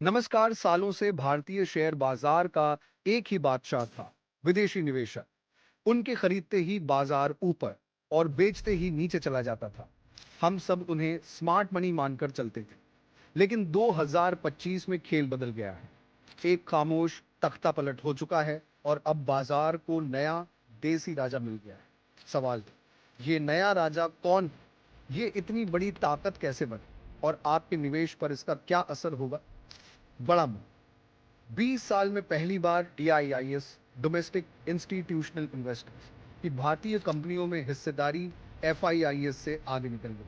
नमस्कार। सालों से भारतीय शेयर बाजार का एक ही बादशाह था, विदेशी निवेशक। उनके खरीदते ही बाजार ऊपर और बेचते ही नीचे चला जाता था। हम सब उन्हें स्मार्ट मनी मानकर चलते थे। लेकिन 2025 में खेल बदल गया है। एक खामोश तख्ता पलट हो चुका है और अब बाजार को नया देसी राजा मिल गया है। सवाल, ये नया राजा कौन? ये इतनी बड़ी ताकत कैसे बनी और आपके निवेश पर इसका क्या असर होगा? बड़ा मुद्दा। 20 साल में पहली बार डीआईआईएस, डोमेस्टिक इंस्टीट्यूशनल इन्वेस्टर्स की भारतीय कंपनियों में हिस्सेदारी एफआईआईएस से आगे निकल गई।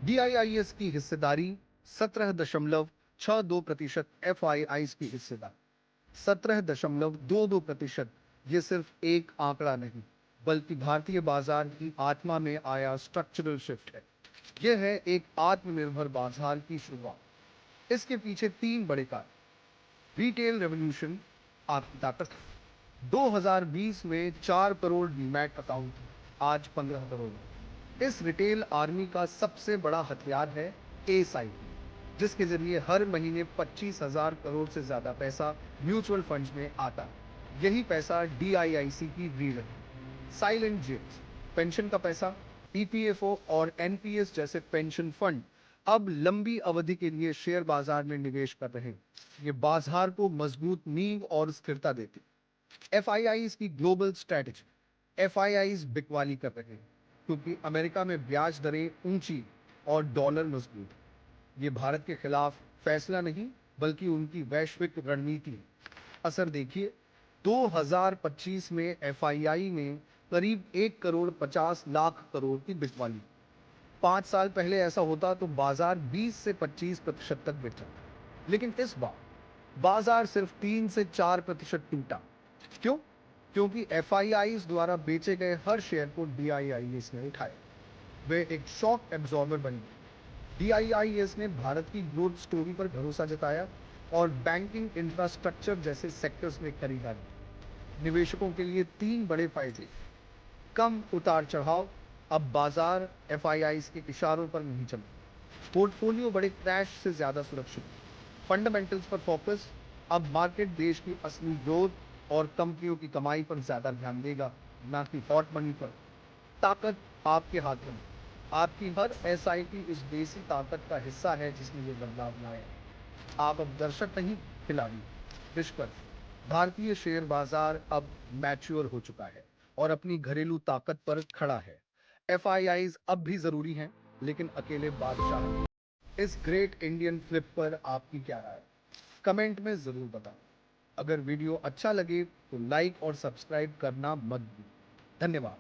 डीआईआईएस की हिस्सेदारी 17.62%, एफआईआईएस की हिस्सेदारी 17.22%। ये सिर्फ एक आंकड़ा नहीं, बल्कि भारतीय बाजार की आत्मा में आया स्ट्रक्चरल शिफ्ट है। यह है एक आत्मनिर्भर बाजार की शुरुआत। इसके पीछे तीन बड़े कारण। रिटेल रेवोल्यूशन, आपकी ताकत। 2020 में 4 करोड़ डीमैट अकाउंट, आज 15 करोड़। इस रिटेल आर्मी का सबसे बड़ा हथियार है एसआईपी, जिसके जरिए हर महीने 25,000 करोड़ से ज्यादा पैसा म्यूचुअल फंड्स में आता है। यही पैसा डीआईआईसी की रीढ़ है। साइलेंट जेम्स, पेंशन का पैसा। ईपीएफओ और एनपीएस जैसे पेंशन फंड अब लंबी अवधि के लिए शेयर बाजार में निवेश कर रहे हैं। ये बाजार को मजबूत नींव और स्थिरता देती। एफआईआईज की ग्लोबल स्ट्रेटेजी, एफआईआईज बिकवाली कर रहे हैं क्योंकि अमेरिका में ब्याज दरें ऊंची और डॉलर मजबूत। ये भारत के खिलाफ फैसला नहीं, बल्कि उनकी वैश्विक रणनीति है। असर देखिए, 2025 में एफआईआई ने करीब 1 करोड़ 50 लाख करोड़ की बिकवाली। 5 साल पहले ऐसा होता तो बाजार 20 से 25% तक बिक जाता, लेकिन इस बार बाजार सिर्फ 3 से 4% टूटा। क्यों? क्योंकि एफआईआईज द्वारा बेचे गए हर शेयर को डीआईआईएस ने उठाया। वे एक शॉक एब्जॉर्बर बन गए। डीआईआईएस ने भारत की ग्रोथ स्टोरी पर भरोसा जताया और बैंकिंग इंफ्रास्ट्रक्चर जैसे सेक्टर्स में खरीदारी। निवेशकों के लिए तीन बड़े फायदे। कम उतार चढ़ाव, अब बाजार एफआईआईज के इशारों पर नहीं चलता। पोर्टफोलियो बड़े क्रैश से ज्यादा सुरक्षित। फंडामेंटल्स पर फोकस, अब मार्केट देश की असली ग्रोथ और कंपनियों की कमाई पर ज्यादा ध्यान देगा, ना कि हॉट मनी पर। ताकत आपके हाथ में। आपकी हर एसआईपी इस देसी ताकत का हिस्सा है जिसने ये बदलाव लाया। आप अब दर्शक नहीं, खिलाड़ी। निष्कर्ष, भारतीय शेयर बाजार अब मैच्योर हो चुका है और अपनी घरेलू ताकत पर खड़ा है। एफआईआईज अब भी जरूरी हैं, लेकिन अकेले बादशाह नहीं। इस ग्रेट इंडियन फ्लिप पर आपकी क्या राय? कमेंट में जरूर बताएं। अगर वीडियो अच्छा लगे तो लाइक और सब्सक्राइब करना मत भूलिए। धन्यवाद।